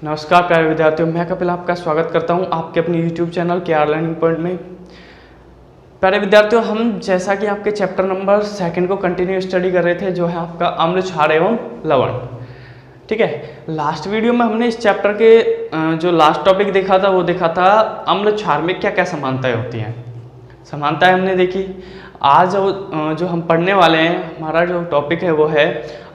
नमस्कार प्यारे विद्यार्थियों, मैं कपिल आपका स्वागत करता हूं आपके अपने YouTube channel KR learning point में। प्यारे विद्यार्थियों, हम जैसा कि आपके चैप्टर नंबर 2 को कंटिन्यू स्टडी कर रहे थे, जो है आपका अम्ल, क्षार एवं लवण। ठीक है, लास्ट वीडियो में हमने इस चैप्टर के जो लास्ट टॉपिक देखा था वो देखा था अम्ल क्षार में क्या क्या समानताएं होती हैं। समानताएं हमने देखी। आज जो हम पढ़ने वाले हैं, हमारा जो टॉपिक है वो है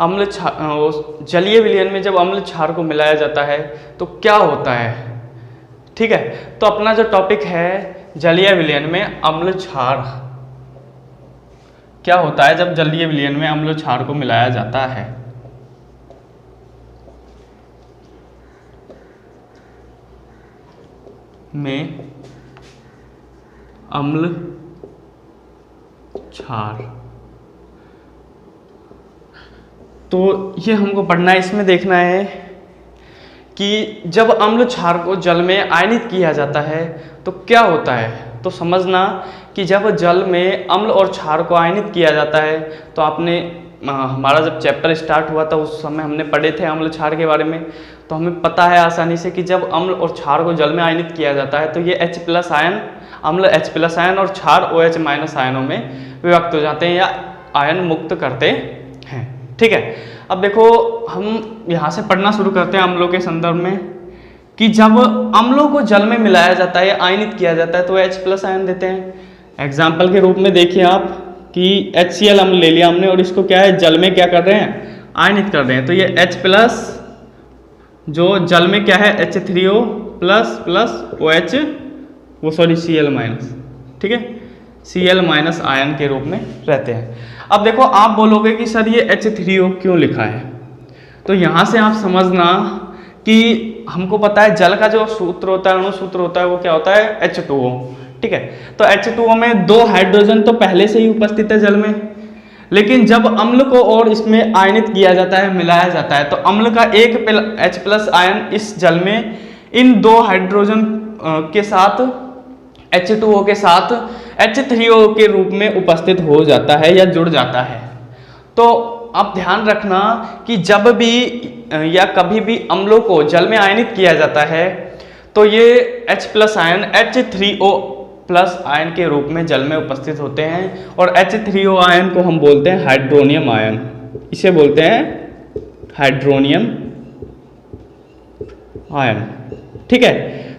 अम्ल क्षार। जलीय विलयन में जब अम्ल क्षार को मिलाया जाता है तो क्या होता है। ठीक है, तो अपना जो टॉपिक है जलीय विलयन में अम्ल क्षार, क्या होता है जब जलीय विलयन में अम्ल क्षार को मिलाया जाता है। में अम्ल क्षार, तो ये हमको पढ़ना है। इसमें देखना है कि जब अम्ल क्षार को जल में आयनित किया जाता है तो क्या होता है। तो समझना कि जब जल में अम्ल और क्षार को आयनित किया जाता है तो आपने हमारा जब चैप्टर स्टार्ट हुआ था उस समय हमने पढ़े थे अम्ल क्षार के बारे में, तो हमें पता है आसानी से कि जब अम्ल और क्षार को जल में आयनित किया जाता है तो ये H+ आयन, अम्ल H+ आयन और क्षार OH- आयनों में विभक्त हो जाते हैं या आयन मुक्त करते हैं। ठीक है, अब देखो हम यहाँ से पढ़ना शुरू करते हैं अम्लों के संदर्भ में कि जब अम्लों को जल में मिलाया जाता है या आयनित किया जाता है तो H+ आयन देते हैं। एग्जाम्पल के रूप में देखिए आप कि HCl अम्ल ले लिया हमने और इसको क्या है जल में क्या कर रहे हैं, आयनित कर रहे हैं। तो ये H+ जो जल में क्या है H3O प्लस OH Cl-, ठीक है, Cl- आयन के रूप में रहते हैं। अब देखो आप बोलोगे कि सर ये H3O क्यों लिखा है, तो यहाँ से आप समझना कि हमको पता है जल का जो सूत्र होता है, अणु सूत्र होता है, वो क्या होता है H2O। ठीक है, तो H2O में 2 हाइड्रोजन तो पहले से ही उपस्थित है जल में, लेकिन जब अम्ल को और इसमें आयनित किया जाता है, मिलाया जाता है, तो अम्ल का एक H+ आयन इस जल में इन 2 हाइड्रोजन के साथ H2O के साथ H3O के रूप में उपस्थित हो जाता है या जुड़ जाता है। तो आप ध्यान रखना कि जब भी या कभी भी अम्लों को जल में आयनित किया जाता है तो ये H+ आयन H3O+ आयन के रूप में जल में उपस्थित होते हैं और H3O आयन को हम बोलते हैं हाइड्रोनियम आयन। इसे बोलते हैं हाइड्रोनियम आयन। ठीक है,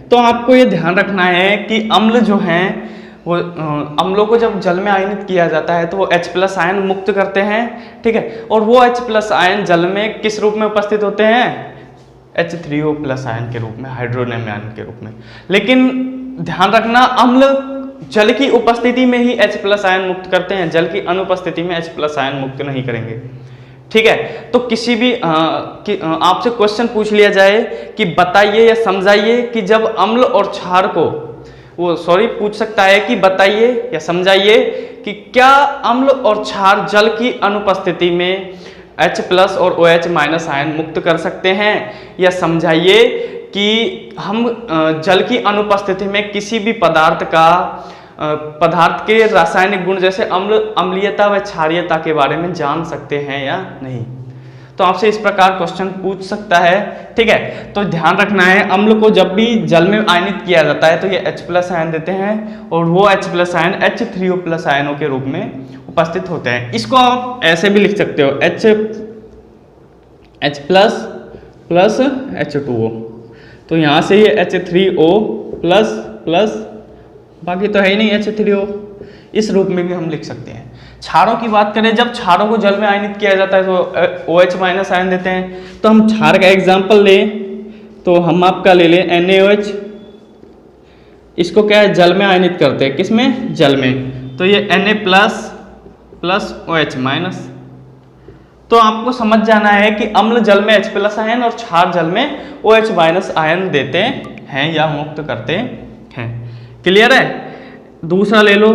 तो आपको ये ध्यान रखना है कि अम्ल जो हैं वो अम्लों को जब जल में आयनित किया जाता है तो वो H+ आयन मुक्त करते हैं। ठीक है, और वो H+ आयन जल में किस रूप में उपस्थित होते हैं, H3O+ आयन के रूप में, हाइड्रोनियम आयन के रूप में। लेकिन ध्यान रखना अम्ल जल की उपस्थिति में ही H+ आयन मुक्त करते हैं, जल की अनुपस्थिति में H+ आयन मुक्त नहीं करेंगे। ठीक है, तो किसी भी आपसे क्वेश्चन पूछ लिया जाए कि बताइए या समझाइए कि जब अम्ल और क्षार को पूछ सकता है कि बताइए या समझाइए कि क्या अम्ल और क्षार जल की अनुपस्थिति में H+ और OH- आयन मुक्त कर सकते हैं, या समझाइए कि हम जल की अनुपस्थिति में किसी भी पदार्थ के रासायनिक गुण जैसे अम्लीयता व क्षारीयता के बारे में जान सकते हैं या नहीं। तो आपसे इस प्रकार क्वेश्चन पूछ सकता है। ठीक है, तो ध्यान रखना है अम्ल को जब भी जल में आयनित किया जाता है तो ये H+ आयन देते हैं और वो H+ आयन H3O+ आयनों के रूप में उपस्थित होते हैं। इसको आप ऐसे भी लिख सकते हो H+ H2O। तो यहाँ से ये H3O++, बाकी तो है ही नहीं H3O, इस रूप में भी हम लिख सकते हैं। क्षारों की बात करें, जब क्षारों को जल में आयनित किया जाता है तो OH- आयन देते हैं। तो हम क्षार का एग्जाम्पल लें तो हम आपका ले लें NaOH। इसको क्या है जल में आयनित करते हैं, किसमें, जल में। तो ये Na+ OH-। तो आपको समझ जाना है कि अम्ल जल में H+ आयन और क्षार जल में OH- आयन देते हैं या मुक्त करते हैं। क्लियर है। दूसरा ले लो,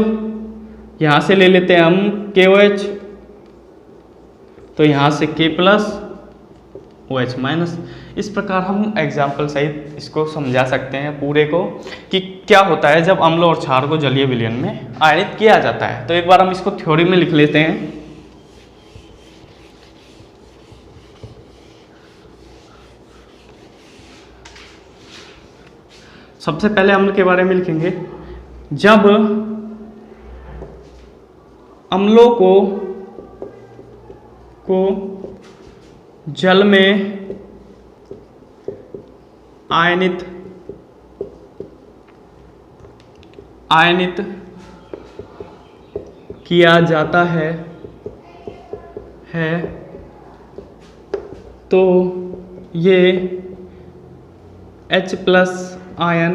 यहां से ले लेते हैं हम KOH। तो यहां से K+ OH-। इस प्रकार हम एग्जाम्पल सहित इसको समझा सकते हैं पूरे को कि क्या होता है जब अम्ल और क्षार को जलीय विलयन में आयनित किया जाता है। तो एक बार हम इसको थ्योरी में लिख लेते हैं। सबसे पहले अम्ल के बारे में लिखेंगे। जब अम्लों को जल में आयनित किया जाता है तो ये H+ आयन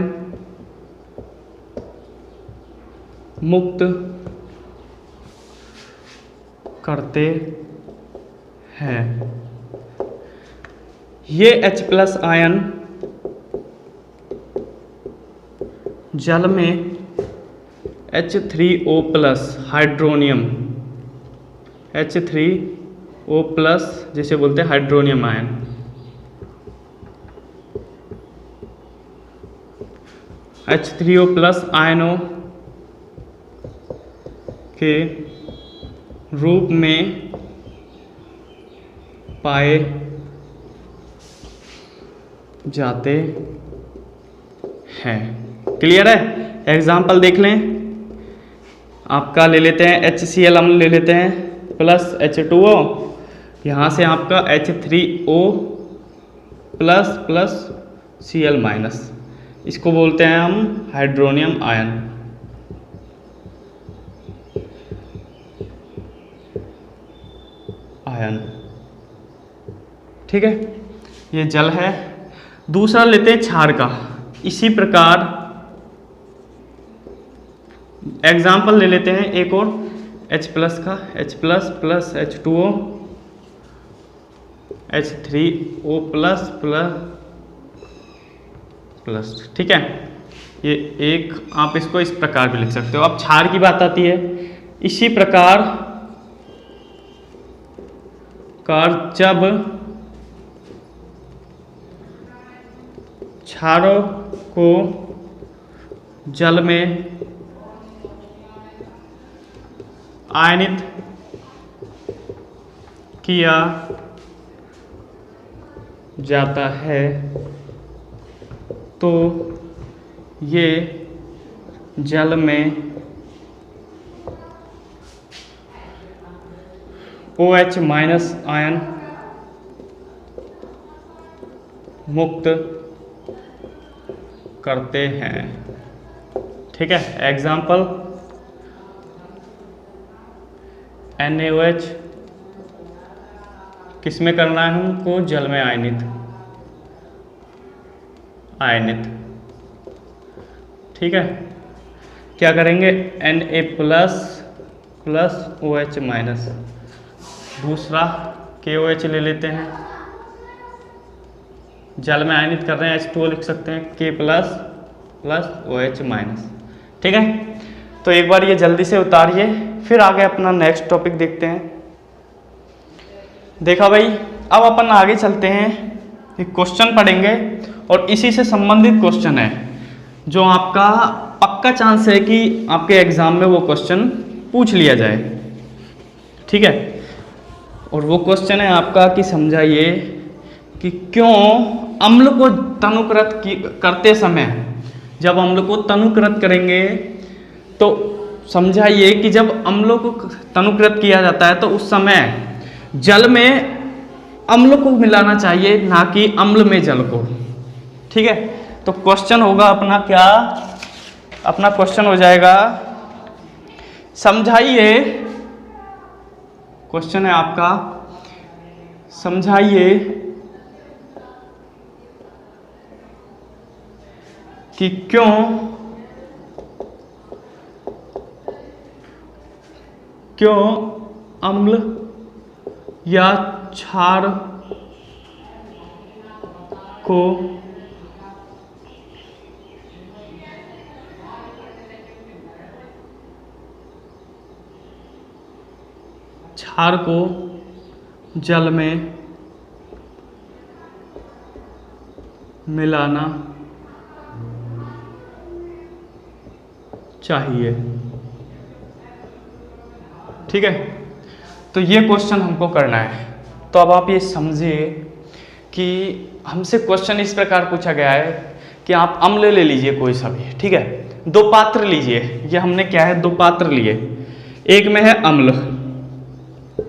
मुक्त करते हैं। ये H+ आयन जल में H3O+ हाइड्रोनियम, H3O+ जिसे बोलते हैं हाइड्रोनियम आयन, H3O+ आयनों के रूप में पाए जाते हैं। क्लियर है? एग्जाम्पल देख लें। आपका ले लेते हैं HCl अम्ल ले लेते हैं प्लस H2O, यहाँ से आपका H3O प्लस Cl माइनस, इसको बोलते हैं हम हाइड्रोनियम आयन। ठीक है, ये जल है। दूसरा लेते हैं क्षार का। इसी प्रकार एग्जाम्पल ले लेते हैं एक और H+ का, H+ plus H2O H3O plus. ठीक है, ये एक, आप इसको इस प्रकार भी लिख सकते हो। अब क्षार की बात आती है। इसी प्रकार जब क्षारों को जल में आयनित किया जाता है तो ये जल में OH- आयन मुक्त करते हैं। ठीक है, एग्जाम्पल NaOH किस में करना है हमको? जल में आयनित। ठीक है, क्या करेंगे? Na plus OH-। दूसरा KOH ले लेते हैं, जल में आयनित कर रहे हैं, H2O लिख सकते हैं, K प्लस OH-। ठीक है, तो एक बार ये जल्दी से उतारिए, फिर आगे अपना नेक्स्ट टॉपिक देखते हैं। देखा भाई, अब अपन आगे चलते हैं, एक क्वेश्चन पढ़ेंगे और इसी से संबंधित क्वेश्चन है जो आपका पक्का चांस है कि आपके एग्जाम में वो क्वेश्चन पूछ लिया जाए। ठीक है, और वो क्वेश्चन है आपका कि समझाइए कि क्यों अम्ल को तनुकृत करते समय, जब अम्ल को तनुकृत करेंगे तो समझाइए कि जब अम्लों को तनुकृत किया जाता है तो उस समय जल में अम्ल को मिलाना चाहिए, ना कि अम्ल में जल को। ठीक है, तो क्वेश्चन होगा अपना क्या? अपना क्वेश्चन हो जाएगा, समझाइए, क्वेश्चन है आपका, समझाइए कि क्यों अम्ल या क्षार को जल में मिलाना चाहिए। ठीक है, तो ये क्वेश्चन हमको करना है। तो अब आप ये समझिए कि हमसे क्वेश्चन इस प्रकार पूछा गया है कि आप अम्ल ले लीजिए कोई सा भी, ठीक है, दो पात्र लीजिए, ये हमने क्या है दो पात्र लिए, एक में है अम्ल,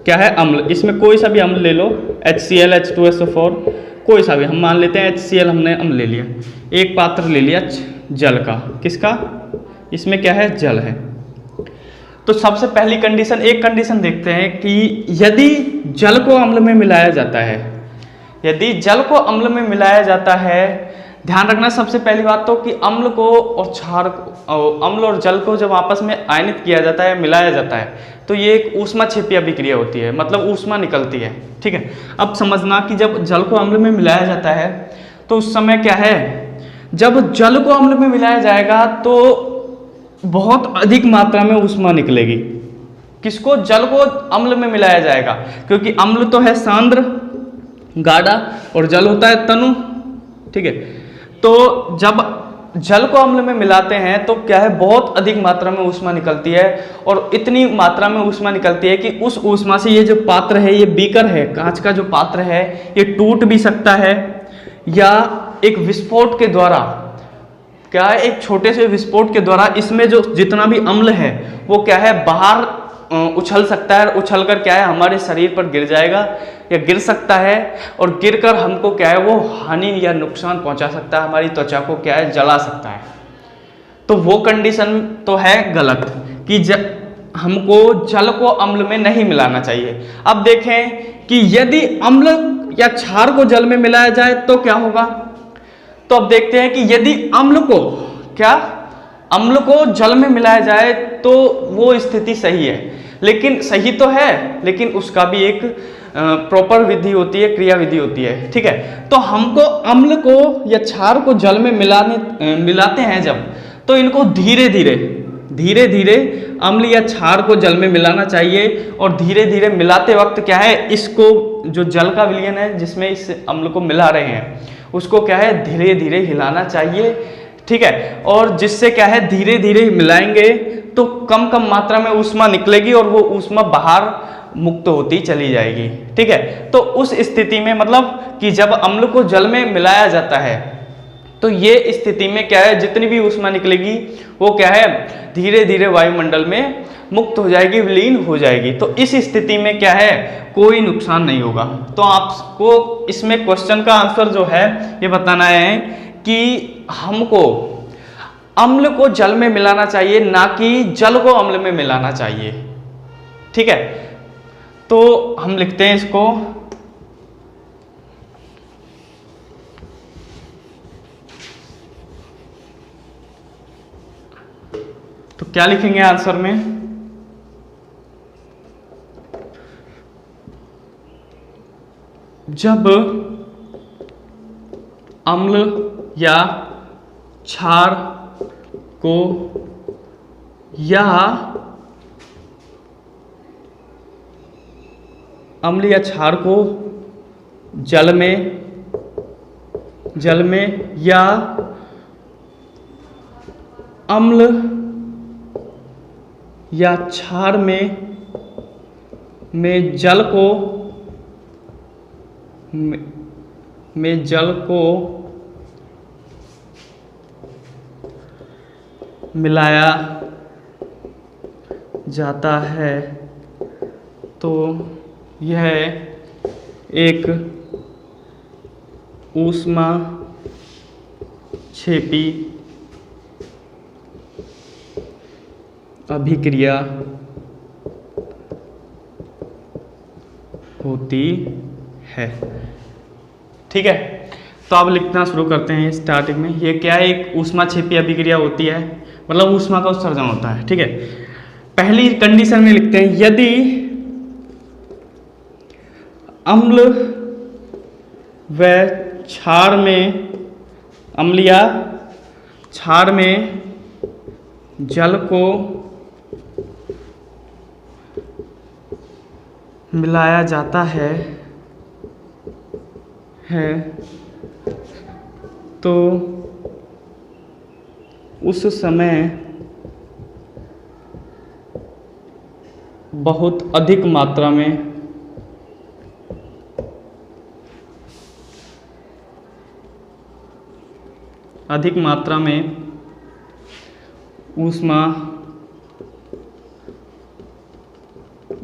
क्या है अम्ल, इसमें कोई सा भी अम्ल ले लो, HCl H2SO4 कोई सा भी, हम मान लेते हैं HCl हमने अम्ल ले लिया, एक पात्र ले लिया जल का, किसका, इसमें क्या है जल है। तो सबसे पहली कंडीशन, एक कंडीशन देखते हैं कि यदि जल को अम्ल में मिलाया जाता है, यदि जल को अम्ल में मिलाया जाता है, ध्यान रखना सबसे पहली बात तो कि अम्ल को और क्षार को, अम्ल और जल को जब आपस में आयनित किया जाता है, मिलाया जाता है, तो ये एक ऊष्माक्षेपी अभिक्रिया होती है, मतलब ऊष्मा निकलती है, ठीक है। अब समझना कि जब जल को अम्ल में मिलाया जाता है तो उस समय क्या है, जब जल को अम्ल में मिलाया जाएगा तो बहुत अधिक मात्रा में ऊष्मा निकलेगी। किसको, जल को अम्ल में मिलाया जाएगा, क्योंकि अम्ल तो है सांद्र गाढ़ा और जल होता है तनु, ठीक है। तो जब जल को अम्ल में मिलाते हैं तो क्या है, बहुत अधिक मात्रा में ऊष्मा निकलती है, और इतनी मात्रा में ऊष्मा निकलती है कि उस ऊष्मा से ये जो पात्र है, ये बीकर है, कांच का जो पात्र है, ये टूट भी सकता है, या एक विस्फोट के द्वारा, क्या है, एक छोटे से विस्फोट के द्वारा इसमें जो जितना भी अम्ल है वो क्या है बाहर उछल सकता है, उछल कर क्या है हमारे शरीर पर गिर जाएगा या गिर सकता है, और गिरकर हमको क्या है वो हानि या नुकसान पहुंचा सकता है, हमारी त्वचा को क्या है जला सकता है। तो वो कंडीशन तो है गलत कि हमको जल को अम्ल में नहीं मिलाना चाहिए। अब देखें कि यदि अम्ल या क्षार को जल में मिलाया जाए तो क्या होगा। तो अब देखते हैं कि यदि अम्ल को क्या, अम्ल को जल में मिलाया जाए तो वो स्थिति सही है, लेकिन सही तो है, लेकिन उसका भी एक प्रॉपर विधि होती है, क्रिया विधि होती है, ठीक है। तो हमको अम्ल को या क्षार को जल में मिलाते हैं जब, तो इनको धीरे धीरे अम्ल या क्षार को जल में मिलाना चाहिए, और धीरे धीरे मिलाते वक्त क्या है, इसको जो जल का विलयन है जिसमें इस अम्ल को मिला रहे हैं उसको क्या है धीरे धीरे हिलाना चाहिए, ठीक है। और जिससे क्या है धीरे धीरे मिलाएंगे तो कम मात्रा में ऊष्मा निकलेगी और वो ऊष्मा बाहर मुक्त होती चली जाएगी, ठीक है। तो उस स्थिति में मतलब कि जब अम्ल को जल में मिलाया जाता है तो ये स्थिति में क्या है, जितनी भी ऊष्मा निकलेगी वो क्या है धीरे धीरे वायुमंडल में मुक्त हो जाएगी, विलीन हो जाएगी। तो इस स्थिति में क्या है कोई नुकसान नहीं होगा। तो आपको इसमें क्वेश्चन का आंसर जो है ये बताना है कि हमको अम्ल को जल में मिलाना चाहिए, ना कि जल को अम्ल में मिलाना चाहिए, ठीक है। तो हम लिखते हैं इसको, तो क्या लिखेंगे आंसर में, जब अम्ल या क्षार को या अम्ल या क्षार को जल में या अम्ल या क्षार में जल को मिलाया जाता है तो यह एक ऊष्माक्षेपी अभिक्रिया होती है, ठीक है। तो अब लिखना शुरू करते हैं। स्टार्टिंग में ये क्या है, एक ऊष्माक्षेपी अभिक्रिया होती है, मतलब ऊष्मा का उत्सर्जन होता है, ठीक है। पहली कंडीशन में लिखते हैं, यदि अम्ल व क्षार में, अम्ल या क्षार में जल को मिलाया जाता है तो उस समय बहुत अधिक मात्रा में अधिक मात्रा में ऊष्मा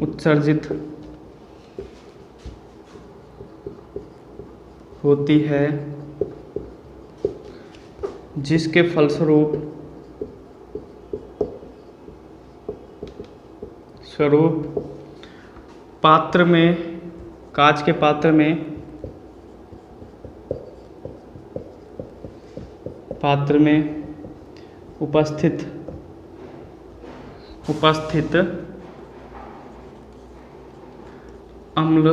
उत्सर्जित होती है, जिसके फलस्वरूप पात्र में, कांच के पात्र में उपस्थित अम्ल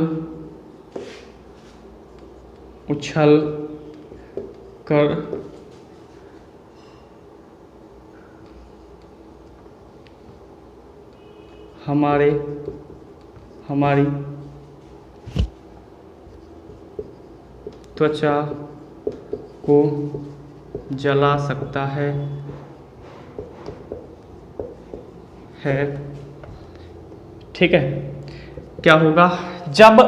उछल कर हमारी त्वचा को जला सकता है। ठीक है, क्या होगा जब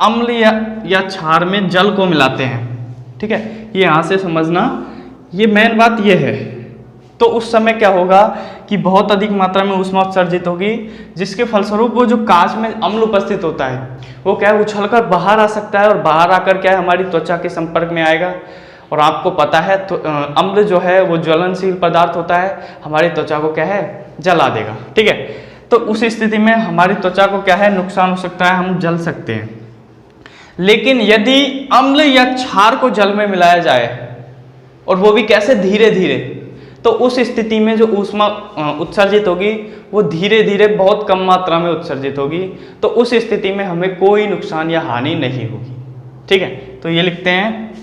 अम्ल या क्षार में जल को मिलाते हैं। ठीक है, ये यहाँ से समझना, ये मेन बात ये है। तो उस समय क्या होगा कि बहुत अधिक मात्रा में ऊष्मा उत्सर्जित होगी, जिसके फलस्वरूप वो जो कांच में अम्ल उपस्थित होता है वो क्या है, उछलकर बाहर आ सकता है, और बाहर आकर क्या है, हमारी त्वचा के संपर्क में आएगा। और आपको पता है तो अम्ल जो है वो ज्वलनशील पदार्थ होता है, हमारी त्वचा को क्या है, जला देगा। ठीक है, तो उस स्थिति में हमारी त्वचा को क्या है, नुकसान हो सकता है, हम जल सकते हैं। लेकिन यदि अम्ल या क्षार को जल में मिलाया जाए, और वो भी कैसे, धीरे धीरे, तो उस स्थिति में जो ऊष्मा उत्सर्जित होगी वो धीरे धीरे बहुत कम मात्रा में उत्सर्जित होगी। तो उस स्थिति में हमें कोई नुकसान या हानि नहीं होगी। ठीक है, तो ये लिखते हैं,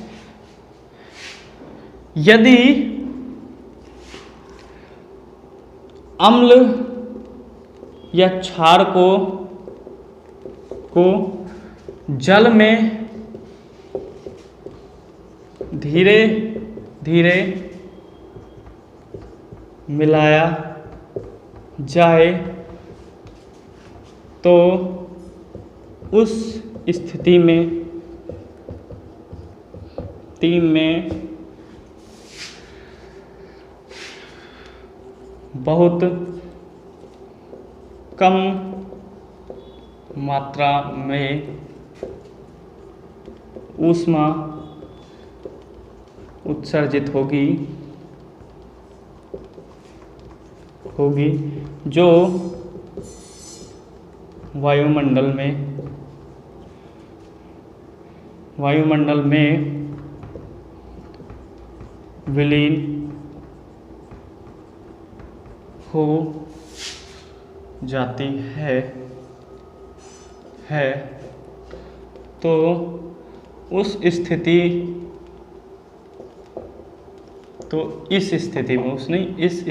यदि अम्ल या क्षार को जल में धीरे धीरे मिलाया जाए तो उस स्थिति में बहुत कम मात्रा में ऊष्मा उत्सर्जित होगी जो वायुमंडल में विलीन हो जाती है। तो इस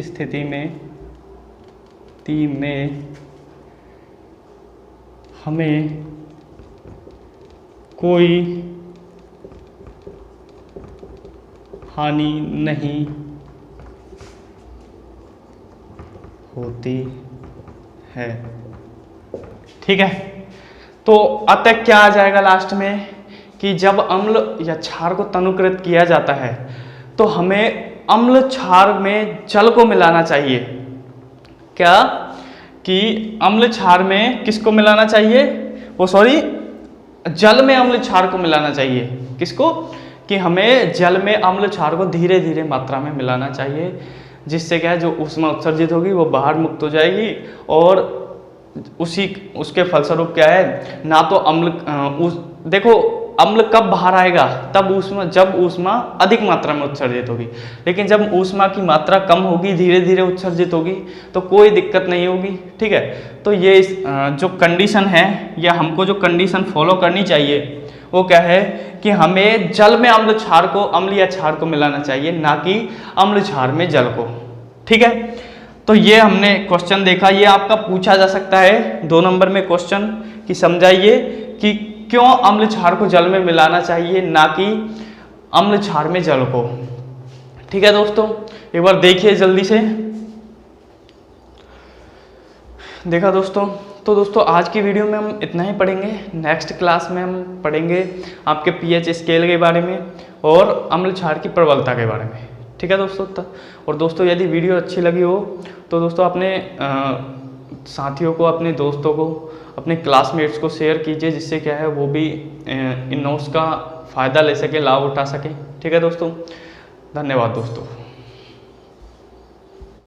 स्थिति में हमें कोई हानि नहीं होती है। ठीक है, तो अतः क्या आ जाएगा लास्ट में कि जब अम्ल या क्षार को तनुकृत किया जाता है तो हमें अम्ल क्षार में जल को मिलाना चाहिए। क्या कि अम्ल क्षार में किसको मिलाना चाहिए, जल में अम्ल क्षार को मिलाना चाहिए। किसको, कि हमें जल में अम्ल क्षार को धीरे धीरे मात्रा में मिलाना चाहिए, जिससे क्या है, जो ऊष्मा उत्सर्जित होगी वो बाहर मुक्त हो जाएगी। और उसके फलस्वरूप क्या है, ना तो देखो अम्ल कब बाहर आएगा, जब ऊष्मा अधिक मात्रा में उत्सर्जित होगी। लेकिन जब ऊष्मा की मात्रा कम होगी, धीरे धीरे उत्सर्जित होगी, तो कोई दिक्कत नहीं होगी। ठीक है, तो ये जो कंडीशन है, या हमको जो कंडीशन फॉलो करनी चाहिए वो क्या है कि हमें जल में अम्ल या क्षार को मिलाना चाहिए, ना कि अम्ल क्षार में जल को। ठीक है, तो ये हमने क्वेश्चन देखा, ये आपका पूछा जा सकता है 2 नंबर में क्वेश्चन, कि समझाइए कि क्यों अम्ल क्षार को जल में मिलाना चाहिए, ना कि अम्ल क्षार में जल को। ठीक है दोस्तों, एक बार देखिए जल्दी से। देखा दोस्तों, तो दोस्तों आज की वीडियो में हम इतना ही पढ़ेंगे। नेक्स्ट क्लास में हम पढ़ेंगे आपके पीएच स्केल के बारे में, और अम्ल क्षार की प्रबलता के बारे में। ठीक है दोस्तों। और दोस्तों यदि वीडियो अच्छी लगी हो तो दोस्तों अपने साथियों को, अपने दोस्तों को, अपने क्लासमेट्स को शेयर कीजिए, जिससे क्या है वो भी इन नोट्स का फ़ायदा ले सके, लाभ उठा सके। ठीक है दोस्तों, धन्यवाद दोस्तों।